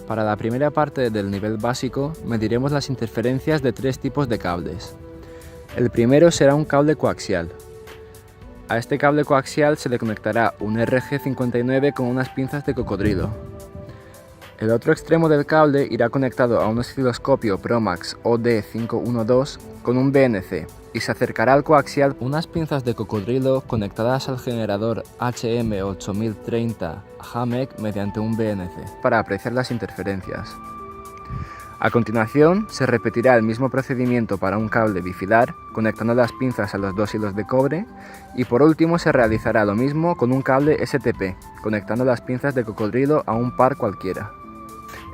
Para la primera parte del nivel básico, mediremos las interferencias de tres tipos de cables. El primero será un cable coaxial. A este cable coaxial se le conectará un RG59 con unas pinzas de cocodrilo. El otro extremo del cable irá conectado a un osciloscopio Promax OD512 con un BNC y se acercará al coaxial unas pinzas de cocodrilo conectadas al generador HM8030 HAMEC mediante un BNC para apreciar las interferencias. A continuación, se repetirá el mismo procedimiento para un cable bifilar, conectando las pinzas a los dos hilos de cobre, y por último se realizará lo mismo con un cable STP, conectando las pinzas de cocodrilo a un par cualquiera.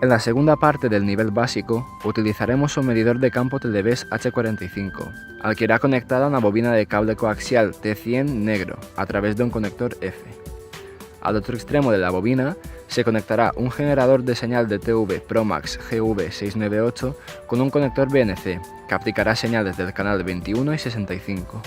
En la segunda parte del nivel básico, utilizaremos un medidor de campo Televes H45, al que irá conectada una bobina de cable coaxial T100 negro, a través de un conector F. Al otro extremo de la bobina se conectará un generador de señal de TV Promax GV698 con un conector BNC, que aplicará señales del canal 21 y 65.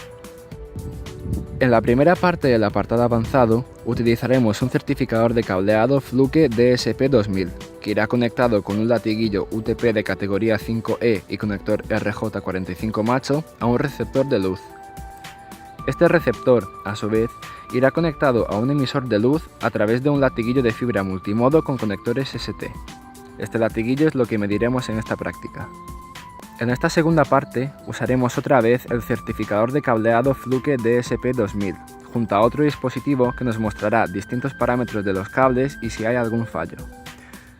En la primera parte del apartado avanzado, utilizaremos un certificador de cableado Fluke DSP2000, que irá conectado con un latiguillo UTP de categoría 5E y conector RJ45 macho a un receptor de luz. Este receptor, a su vez, irá conectado a un emisor de luz a través de un latiguillo de fibra multimodo con conectores ST. Este latiguillo es lo que mediremos en esta práctica. En esta segunda parte usaremos otra vez el certificador de cableado Fluke DSP2000, junto a otro dispositivo que nos mostrará distintos parámetros de los cables y si hay algún fallo.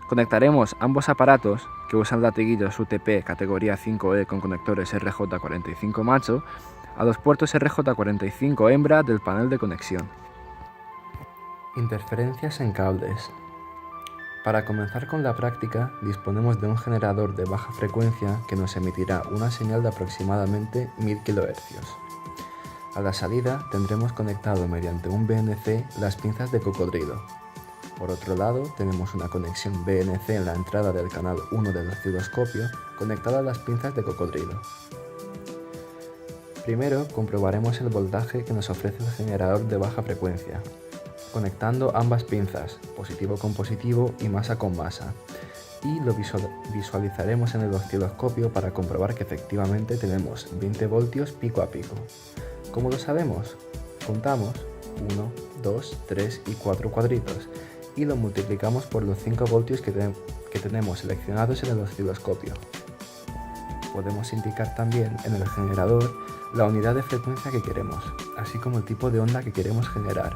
Conectaremos ambos aparatos, que usan latiguillos UTP categoría 5E con conectores RJ45 macho, a los puertos RJ45 hembra del panel de conexión. Interferencias en cables. Para comenzar con la práctica, disponemos de un generador de baja frecuencia que nos emitirá una señal de aproximadamente 1000 kHz. A la salida tendremos conectado mediante un BNC las pinzas de cocodrilo. Por otro lado, tenemos una conexión BNC en la entrada del canal 1 del osciloscopio conectada a las pinzas de cocodrilo. Primero comprobaremos el voltaje que nos ofrece el generador de baja frecuencia, conectando ambas pinzas, positivo con positivo y masa con masa, y lo visualizaremos en el osciloscopio para comprobar que efectivamente tenemos 20 voltios pico a pico. ¿Cómo lo sabemos? Contamos 1, 2, 3 y 4 cuadritos y lo multiplicamos por los 5 voltios que tenemos seleccionados en el osciloscopio. Podemos indicar también en el generador la unidad de frecuencia que queremos, así como el tipo de onda que queremos generar.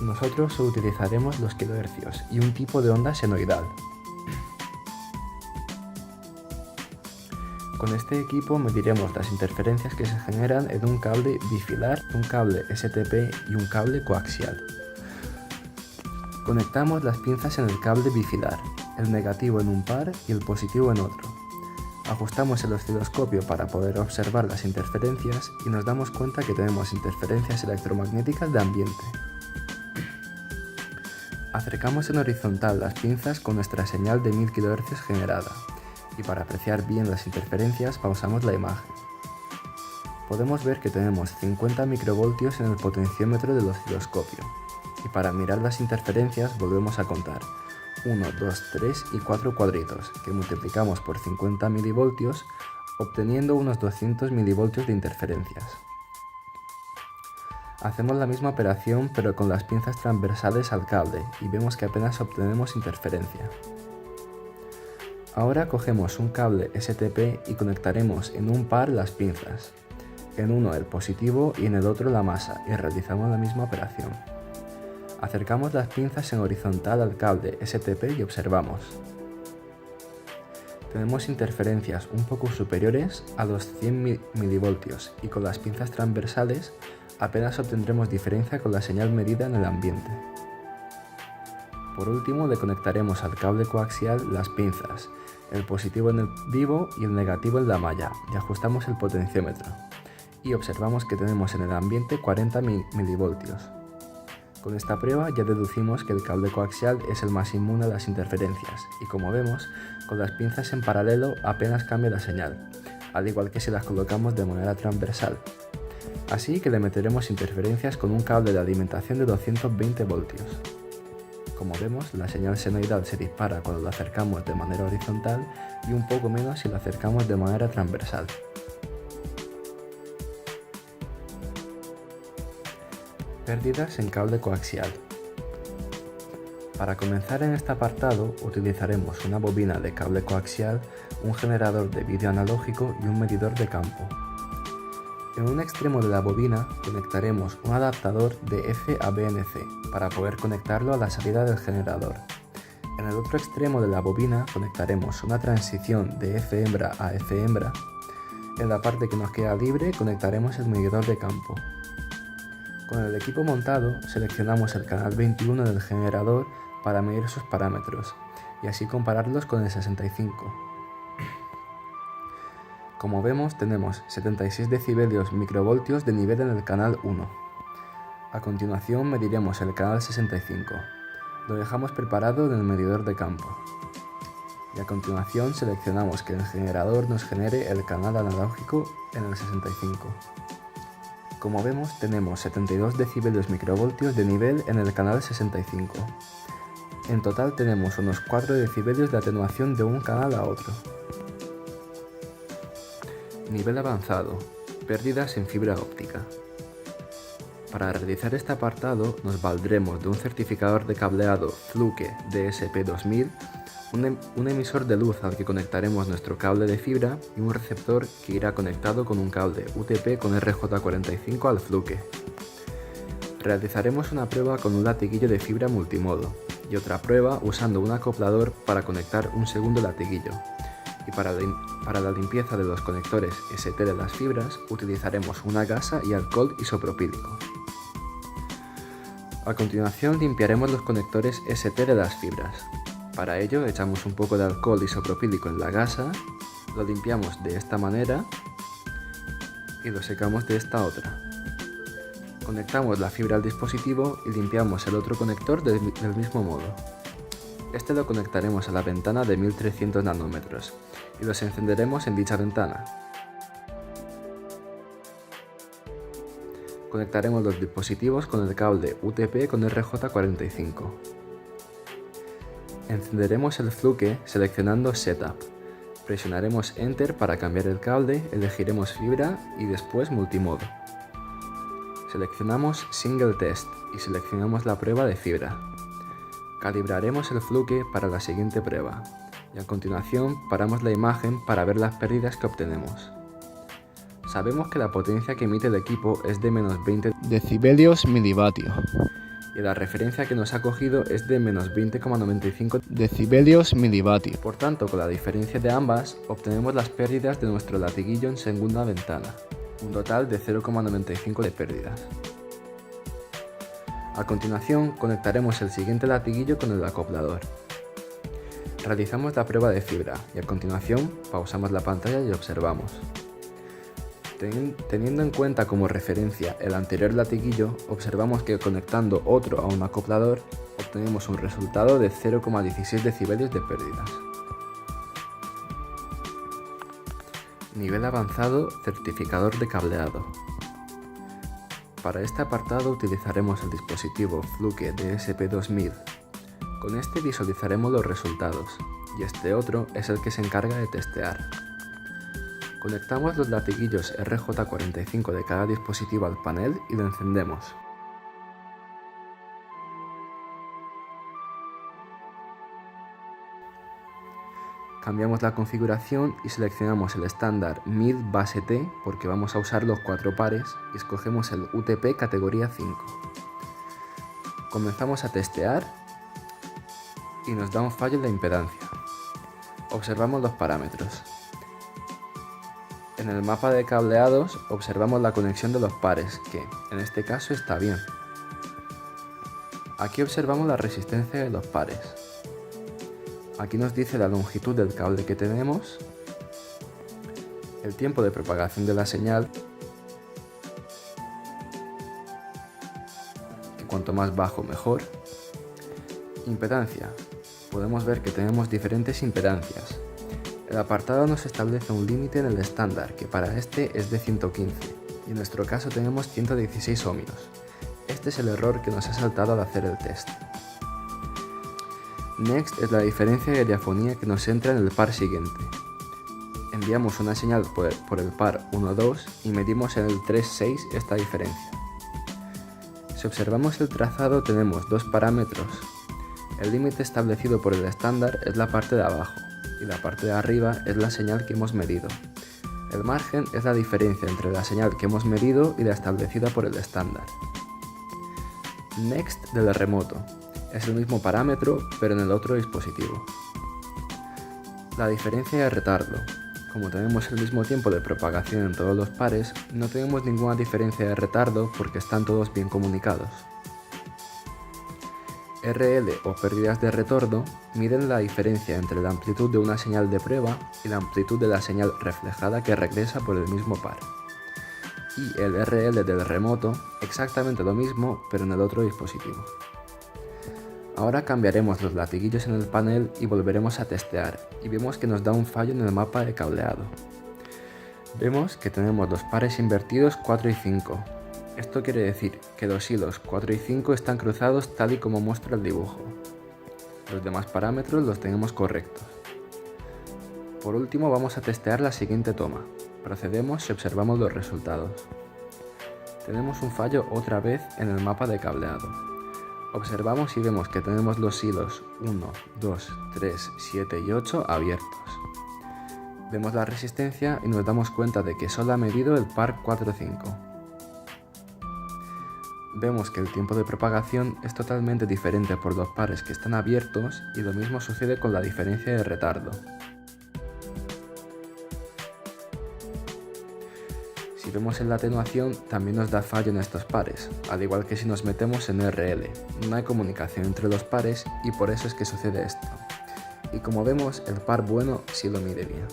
Nosotros utilizaremos los kilohercios y un tipo de onda senoidal. Con este equipo mediremos las interferencias que se generan en un cable bifilar, un cable STP y un cable coaxial. Conectamos las pinzas en el cable bifilar, el negativo en un par y el positivo en otro. Ajustamos el osciloscopio para poder observar las interferencias y nos damos cuenta que tenemos interferencias electromagnéticas de ambiente. Acercamos en horizontal las pinzas con nuestra señal de 1000 kHz generada y para apreciar bien las interferencias pausamos la imagen. Podemos ver que tenemos 50 microvoltios en el potenciómetro del osciloscopio y para mirar las interferencias volvemos a contar 1, 2, 3 y 4 cuadritos que multiplicamos por 50 milivoltios obteniendo unos 200 milivoltios de interferencias. Hacemos la misma operación pero con las pinzas transversales al cable y vemos que apenas obtenemos interferencia. Ahora cogemos un cable STP y conectaremos en un par las pinzas, en uno el positivo y en el otro la masa y realizamos la misma operación. Acercamos las pinzas en horizontal al cable STP y observamos. Tenemos interferencias un poco superiores a los 100 milivoltios y con las pinzas transversales apenas obtendremos diferencia con la señal medida en el ambiente. Por último le conectaremos al cable coaxial las pinzas, el positivo en el vivo y el negativo en la malla y ajustamos el potenciómetro. Y observamos que tenemos en el ambiente 40 milivoltios. Con esta prueba ya deducimos que el cable coaxial es el más inmune a las interferencias y como vemos, con las pinzas en paralelo apenas cambia la señal, al igual que si las colocamos de manera transversal. Así que le meteremos interferencias con un cable de alimentación de 220 voltios. Como vemos, la señal senoidal se dispara cuando la acercamos de manera horizontal y un poco menos si la acercamos de manera transversal. Pérdidas en cable coaxial. Para comenzar en este apartado utilizaremos una bobina de cable coaxial, un generador de vídeo analógico y un medidor de campo. En un extremo de la bobina conectaremos un adaptador de F a BNC para poder conectarlo a la salida del generador. En el otro extremo de la bobina conectaremos una transición de F hembra a F hembra. En la parte que nos queda libre conectaremos el medidor de campo. Con el equipo montado seleccionamos el canal 21 del generador para medir sus parámetros y así compararlos con el 65. Como vemos, tenemos 76 decibelios microvoltios de nivel en el canal 1. A continuación mediremos el canal 65. Lo dejamos preparado en el medidor de campo. Y a continuación seleccionamos que el generador nos genere el canal analógico en el 65. Como vemos, tenemos 72 decibelios microvoltios de nivel en el canal 65. En total tenemos unos 4 decibelios de atenuación de un canal a otro. Nivel avanzado. Pérdidas en fibra óptica. Para realizar este apartado nos valdremos de un certificador de cableado Fluke DSP2000, un emisor de luz al que conectaremos nuestro cable de fibra y un receptor que irá conectado con un cable UTP con RJ45 al Fluke. Realizaremos una prueba con un latiguillo de fibra multimodo y otra prueba usando un acoplador para conectar un segundo latiguillo. Y para la limpieza de los conectores ST de las fibras utilizaremos una gasa y alcohol isopropílico. A continuación limpiaremos los conectores ST de las fibras. Para ello echamos un poco de alcohol isopropílico en la gasa, lo limpiamos de esta manera y lo secamos de esta otra. Conectamos la fibra al dispositivo y limpiamos el otro conector del mismo modo. Este lo conectaremos a la ventana de 1300 nanómetros y los encenderemos en dicha ventana. Conectaremos los dispositivos con el cable UTP con RJ45. Encenderemos el Fluke seleccionando Setup. Presionaremos Enter para cambiar el cable, elegiremos fibra y después multimodo. Seleccionamos Single Test y seleccionamos la prueba de fibra. Calibraremos el Fluke para la siguiente prueba y a continuación paramos la imagen para ver las pérdidas que obtenemos. Sabemos que la potencia que emite el equipo es de menos 20 decibelios milivatio y la referencia que nos ha cogido es de menos 20,95 decibelios milivatio. Por tanto, con la diferencia de ambas obtenemos las pérdidas de nuestro latiguillo en segunda ventana, un total de 0,95 de pérdidas. A continuación conectaremos el siguiente latiguillo con el acoplador. Realizamos la prueba de fibra y a continuación pausamos la pantalla y observamos. Teniendo en cuenta como referencia el anterior latiguillo, observamos que conectando otro a un acoplador obtenemos un resultado de 0,16 decibelios de pérdidas. Nivel avanzado, certificador de cableado. Para este apartado utilizaremos el dispositivo Fluke DSP2000. Con este visualizaremos los resultados y este otro es el que se encarga de testear. Conectamos los latiguillos RJ45 de cada dispositivo al panel y lo encendemos. Cambiamos la configuración y seleccionamos el estándar 1000 base T porque vamos a usar los 4 pares y escogemos el UTP categoría 5. Comenzamos a testear y nos da un fallo en la impedancia. Observamos los parámetros. En el mapa de cableados observamos la conexión de los pares, que en este caso está bien. Aquí observamos la resistencia de los pares. Aquí nos dice la longitud del cable que tenemos, el tiempo de propagación de la señal, que cuanto más bajo mejor. Impedancia. Podemos ver que tenemos diferentes impedancias. El apartado nos establece un límite en el estándar, que para este es de 115, y en nuestro caso tenemos 116 ohmios. Este es el error que nos ha saltado al hacer el test. Next es la diferencia de diafonía que nos entra en el par siguiente. Enviamos una señal por el par 1-2 y medimos en el 3-6 esta diferencia. Si observamos el trazado tenemos dos parámetros. El límite establecido por el estándar es la parte de abajo y la parte de arriba es la señal que hemos medido. El margen es la diferencia entre la señal que hemos medido y la establecida por el estándar. Next del remoto. Es el mismo parámetro, pero en el otro dispositivo. La diferencia de retardo. Como tenemos el mismo tiempo de propagación en todos los pares, no tenemos ninguna diferencia de retardo porque están todos bien comunicados. RL o pérdidas de retorno miden la diferencia entre la amplitud de una señal de prueba y la amplitud de la señal reflejada que regresa por el mismo par. Y el RL del remoto, exactamente lo mismo, pero en el otro dispositivo. Ahora cambiaremos los latiguillos en el panel y volveremos a testear, y vemos que nos da un fallo en el mapa de cableado. Vemos que tenemos los pares invertidos 4 y 5. Esto quiere decir que los hilos 4 y 5 están cruzados tal y como muestra el dibujo. Los demás parámetros los tenemos correctos. Por último vamos a testear la siguiente toma. Procedemos y observamos los resultados. Tenemos un fallo otra vez en el mapa de cableado. Observamos y vemos que tenemos los hilos 1, 2, 3, 7 y 8 abiertos. Vemos la resistencia y nos damos cuenta de que solo ha medido el par 4-5. Vemos que el tiempo de propagación es totalmente diferente por los pares que están abiertos y lo mismo sucede con la diferencia de retardo. Si vemos en la atenuación también nos da fallo en estos pares, al igual que si nos metemos en RL. No hay comunicación entre los pares y por eso es que sucede esto. Y como vemos, el par bueno sí lo mide bien.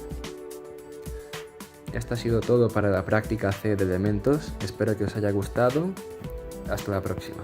Esto ha sido todo para la práctica C de elementos, espero que os haya gustado. Hasta la próxima.